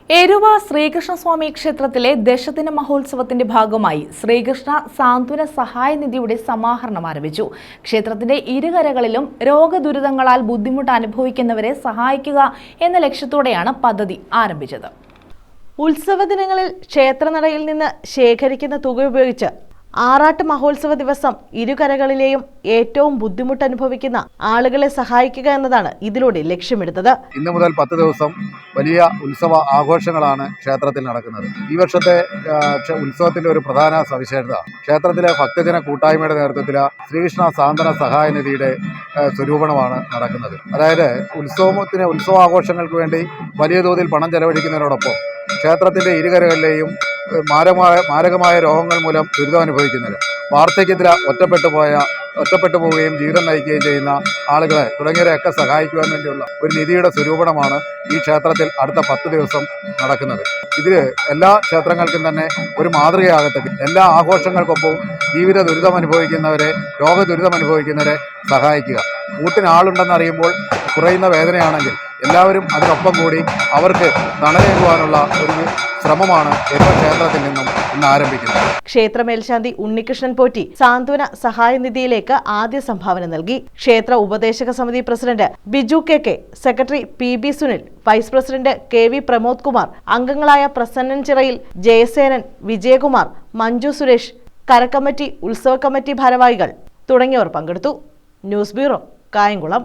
എരുവ ശ്രീകൃഷ്ണസ്വാമി ക്ഷേത്രത്തിലെ ദശദിന മഹോത്സവത്തിന്റെ ഭാഗമായി ശ്രീകൃഷ്ണ സാന്ത്വന സഹായ നിധിയുടെ സമാഹരണം ആരംഭിച്ചു. ക്ഷേത്രത്തിന്റെ ഇരുകരകളിലും രോഗദുരിതങ്ങളാൽ ബുദ്ധിമുട്ട് അനുഭവിക്കുന്നവരെ സഹായിക്കുക എന്ന ലക്ഷ്യത്തോടെയാണ് പദ്ധതി ആരംഭിച്ചത്. ഉത്സവ ദിനങ്ങളിൽ ക്ഷേത്രനടയിൽ നിന്ന് ശേഖരിക്കുന്ന തുക ഉപയോഗിച്ച് ആറാട്ട് മഹോത്സവ ദിവസം ഇരുകരകളിലെയും ഏറ്റവും ബുദ്ധിമുട്ട് അനുഭവിക്കുന്ന ആളുകളെ സഹായിക്കുക എന്നതാണ് ഇതിലൂടെ ലക്ഷ്യമിടുന്നത്. ഇന്നു മുതൽ 10 ദിവസം വലിയ ഉത്സവ ആഘോഷങ്ങളാണ് ക്ഷേത്രത്തിൽ നടക്കുന്നത്. ഈ വർഷത്തെ ഉത്സവത്തിന്റെ ഒരു പ്രധാന സവിശേഷത ക്ഷേത്രത്തിലെ ഭക്തജന കൂട്ടായ്മയുടെ നേതൃത്വത്തിൽ ശ്രീകൃഷ്ണ സാന്ത്വന സഹായ നിധിയുടെ സ്വരൂപണമാണ് നടക്കുന്നത്. അതായത് ഉത്സവാഘോഷങ്ങൾക്ക് വേണ്ടി വലിയ തോതിൽ പണം ചെലവഴിക്കുന്നതിനോടൊപ്പം ക്ഷേത്രത്തിന്റെ ഇരുകരകളിലെയും മാരകമായ രോഗങ്ങൾ മൂലം ദുരിതം അനുഭവിക്കുന്നവർ, വാർദ്ധക്യത്തിൽ ഒറ്റപ്പെട്ടു പോവുകയും ജീവിതം നയിക്കുകയും ചെയ്യുന്ന ആളുകളെ തുടങ്ങിയവരെയൊക്കെ സഹായിക്കുവാൻ വേണ്ടിയുള്ള ഒരു നിധിയുടെ സ്വരൂപണമാണ് ഈ ക്ഷേത്രത്തിൽ അടുത്ത 10 ദിവസം നടക്കുന്നത്. ഇതിൽ എല്ലാ ക്ഷേത്രങ്ങൾക്കും തന്നെ ഒരു മാതൃകയാകത്തക്ക എല്ലാ ആഘോഷങ്ങൾക്കൊപ്പവും ജീവിത ദുരിതം അനുഭവിക്കുന്നവരെ, രോഗദുരിതം അനുഭവിക്കുന്നവരെ സഹായിക്കുക. കൂട്ടിന് ആളുണ്ടെന്നറിയുമ്പോൾ കുറയുന്ന വേദനയാണെങ്കിൽ എല്ലാവരും അതിനൊപ്പം കൂടി അവർക്ക് തണലേകുവാനുള്ള ഒരു ശ്രമമാണ് എരുവ ക്ഷേത്രത്തിൽ നിന്നും ഇന്ന് ആരംഭിക്കുന്നത്. ക്ഷേത്ര മേൽശാന്തി ഉണ്ണികൃഷ്ണൻ പോറ്റി സാന്ത്വന സഹായ നിധിയിലേക്ക് ആദ്യ സംഭാവന നൽകി. ക്ഷേത്ര ഉപദേശക സമിതി president Biju K, secretary PB Sunil, vice president KV Pramod Kumar, അംഗങ്ങളായ പ്രസന്നൻ ചിറയിൽ, ജയസേനൻ, വിജയകുമാർ, മഞ്ജു സുരേഷ്, കരക്കമ്മിറ്റി, ഉത്സവ കമ്മിറ്റി ഭാരവാഹികൾ തുടങ്ങിയവർ പങ്കെടുത്തു. News bureau, Kayamkulam.